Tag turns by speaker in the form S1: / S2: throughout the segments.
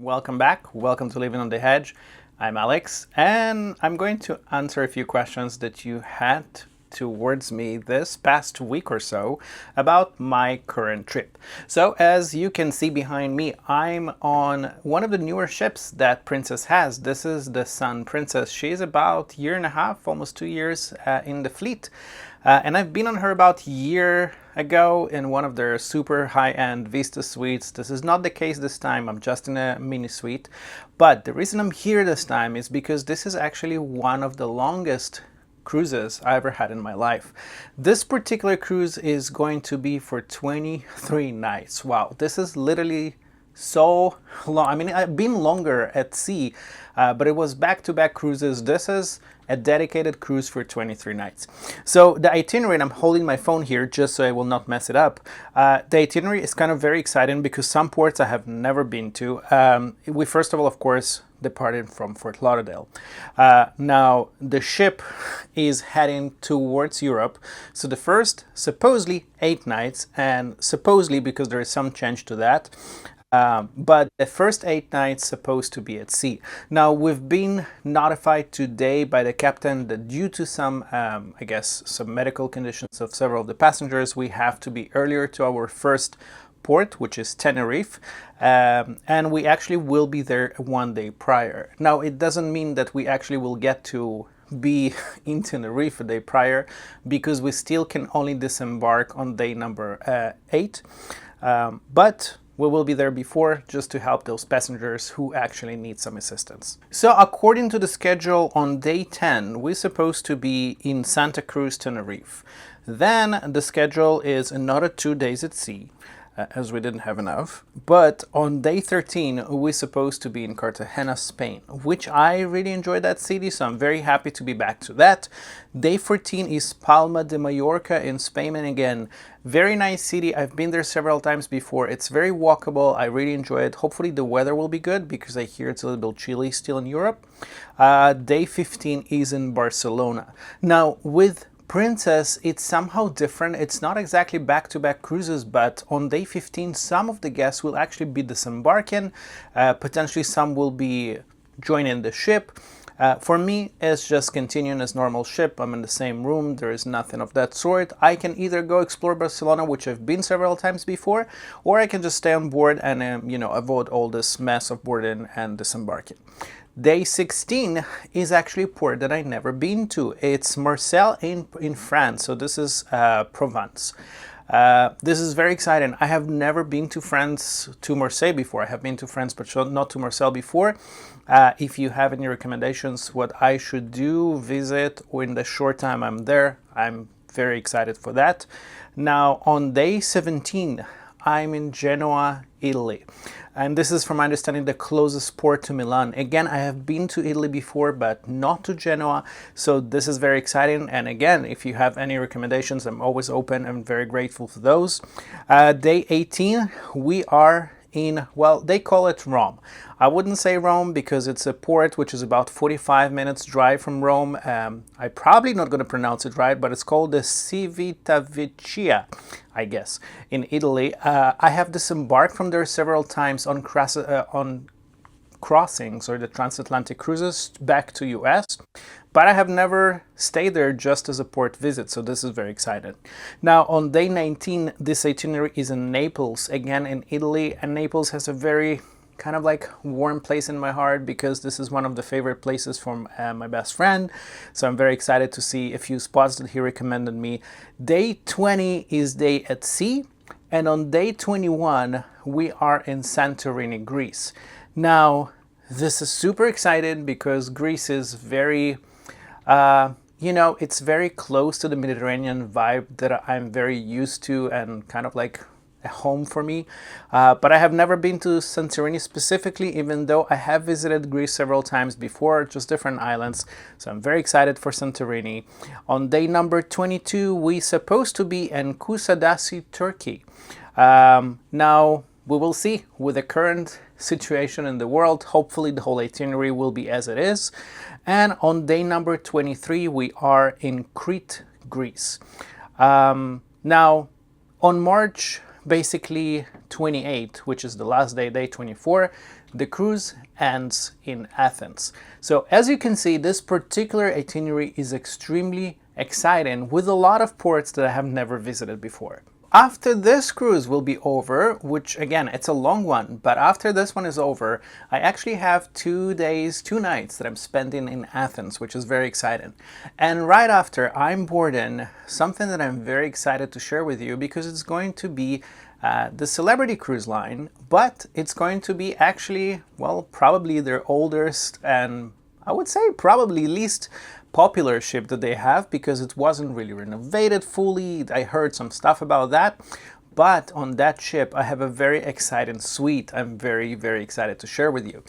S1: welcome back. Welcome to Living on the Hedge. I'm Alex, and I'm going to answer a few questions that you had towards me this past week or so about my current trip. So as you can see behind me, I'm on one of the newer ships that Princess has. This is the Sun Princess. She's about a year and a half, almost 2 years in the fleet. And I've been on her about a year ago in one of their super high-end Vista suites. This is not the case this time. I'm just in a mini suite. But the reason I'm here this time is because this is actually one of the longest cruises I ever had in my life. This particular cruise is going to be for 23 nights. Wow, this is literally so long. I mean, I've been longer at sea, but it was back-to-back cruises. This is a dedicated cruise for 23 nights. So the itinerary, and I'm holding my phone here just so I will not mess it up. The itinerary is kind of very exciting because some ports I have never been to. We first of all, of course, departed from Fort Lauderdale. Now the ship is heading towards Europe. So the first supposedly 8 nights, and supposedly because there is some change to that, but the first 8 nights supposed to be at sea. Now we've been notified today by the captain that due to some, I guess, some medical conditions of several of the passengers, we have to be earlier to our first port, which is Tenerife, and we actually will be there 1 day prior. Now it doesn't mean that we actually will get to be in Tenerife a day prior, because we still can only disembark on day number 8, but we will be there before just to help those passengers who actually need some assistance. So according to the schedule, on day 10 we're supposed to be in Santa Cruz, Tenerife. Then the schedule is another 2 days at sea, as we didn't have enough. But on day 13 we're supposed to be in Cartagena, Spain, which I really enjoyed that city, so I'm very happy to be back to that. Day 14 is Palma de Mallorca in Spain, and again, very nice city. I've been there several times before. It's very walkable. I really enjoy it. Hopefully the weather will be good because I hear it's a little bit chilly still in Europe. Day 15 is in Barcelona. Now with Princess, it's somehow different. It's not exactly back-to-back cruises, but on day 15 some of the guests will actually be disembarking. Potentially some will be joining the ship. For me, it's just continuing as normal ship. I'm in the same room. There is nothing of that sort. I can either go explore Barcelona, which I've been several times before, or I can just stay on board and avoid all this mess of boarding and disembarking. Day 16 is actually a port that I've never been to. It's Marseille in France, so this is Provence. This is very exciting. I have never been to France, to Marseille before. I have been to France, but not to Marseille before. If you have any recommendations what I should do, visit, or in the short time I'm there, I'm very excited for that. Now on day 17, I'm in Genoa, Italy. And this is, from my understanding, the closest port to Milan. Again, I have been to Italy before, but not to Genoa. So this is very exciting. And again, if you have any recommendations, I'm always open and very grateful for those. Day 18, we are in, well, they call it Rome. I wouldn't say Rome because it's a port which is about 45 minutes drive from Rome. I'm probably not going to pronounce it right, but it's called the Civitavecchia, I guess, in Italy. I have disembarked from there several times on crossings or the transatlantic cruises back to US, but I have never stayed there just as a port visit, so this is very exciting. Now on day 19, this itinerary is in Naples, again in Italy, and Naples has a very kind of like warm place in my heart because this is one of the favorite places from my best friend, so I'm very excited to see a few spots that he recommended me. Day 20 is day at sea, and on day 21 we are in Santorini, Greece. Now this is super exciting because Greece is very it's very close to the Mediterranean vibe that I'm very used to and kind of like a home for me. But I have never been to Santorini specifically, even though I have visited Greece several times before, just different islands. So I'm very excited for Santorini. On day number 22, we're supposed to be in Kusadasi, Turkey. Now, we will see with the current situation in the world. Hopefully the whole itinerary will be as it is. And on day number 23, we are in Crete, Greece. Now, on March basically 28, which is the last day, day 24, the cruise ends in Athens. So as you can see, this particular itinerary is extremely exciting with a lot of ports that I have never visited before. After this cruise will be over, which again, it's a long one, but after this one is over, I actually have 2 days, 2 nights that I'm spending in Athens, which is very exciting. And right after, I'm boarding something that I'm very excited to share with you because it's going to be the Celebrity Cruise Line, but it's going to be actually, well, probably their oldest and I would say probably least popular ship that they have because it wasn't really renovated fully. I heard some stuff about that. But on that ship, I have a very exciting suite I'm very, very excited to share with you.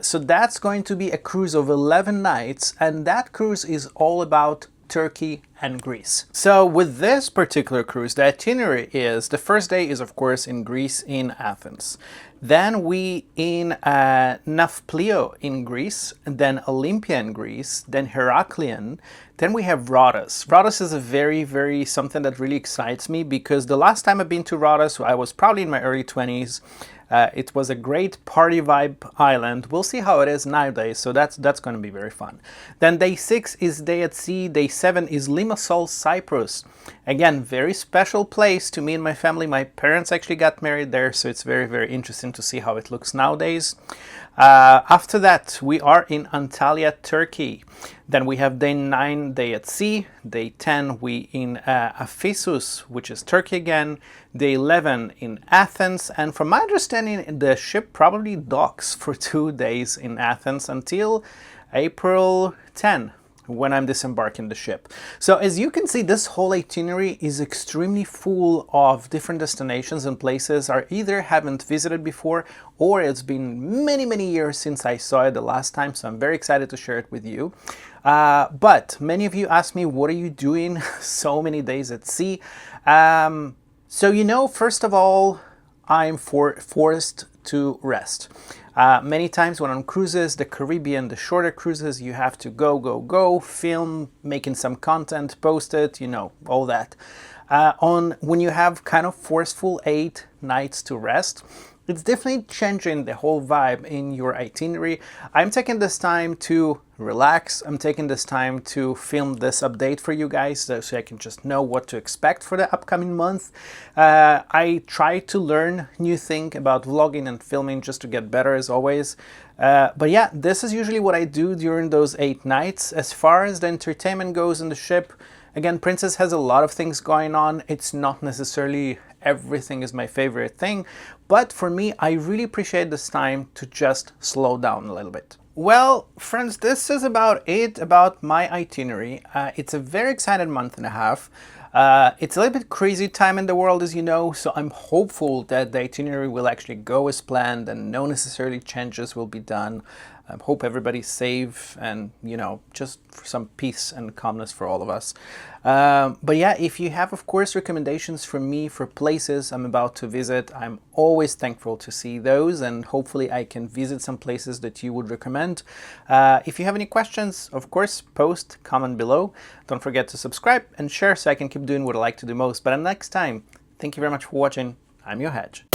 S1: So that's going to be a cruise of 11 nights, and that cruise is all about Turkey and Greece. So with this particular cruise, the itinerary is, the first day is of course in Greece, in Athens. Then we in Nafplio in Greece, and then Olympia in Greece, then Heraklion. Then we have Rhodos. Rhodos is a very something that really excites me because the last time I've been to Rhodos, I was probably in my early 20s. It was a great party vibe island. We'll see how it is nowadays, so that's going to be very fun. Then day 6 is day at sea. Day 7 is Limassol, Cyprus. Again, very special place to me and my family. My parents actually got married there, so it's very interesting to see how it looks nowadays. After that, we are in Antalya, Turkey. Then we have day 9, day at sea. Day 10, we in Ephesus, which is Turkey again. Day 11 in Athens. And from my understanding, the ship probably docks for 2 days in Athens until April 10, when I'm disembarking the ship. So as you can see, this whole itinerary is extremely full of different destinations and places I either haven't visited before or it's been many years since I saw it the last time, so I'm very excited to share it with you. But many of you ask me, what are you doing so many days at sea? So you know, first of all, I'm forced to rest. Many times when on cruises, the Caribbean, the shorter cruises, you have to go, film, making some content, post it, you know, all that. When you have kind of forceful 8 nights to rest, it's definitely changing the whole vibe in your itinerary. I'm taking this time to relax. I'm taking this time to film this update for you guys so I can just know what to expect for the upcoming month. I try to learn new things about vlogging and filming just to get better as always. But yeah, this is usually what I do during those 8 nights. As far as the entertainment goes in the ship, again, Princess has a lot of things going on. It's not necessarily everything is my favorite thing, but for me, I really appreciate this time to just slow down a little bit. Well, friends, this is about it, about my itinerary. It's a very exciting month and a half. It's a little bit crazy time in the world, as you know, so I'm hopeful that the itinerary will actually go as planned and no necessarily changes will be done. I hope everybody's safe and, you know, just for some peace and calmness for all of us. But yeah, if you have, of course, recommendations from me for places I'm about to visit, I'm always thankful to see those, and hopefully I can visit some places that you would recommend. If you have any questions, of course, post, comment below. Don't forget to subscribe and share so I can keep doing what I like to do most. But until next time, thank you very much for watching. I'm your Hedge.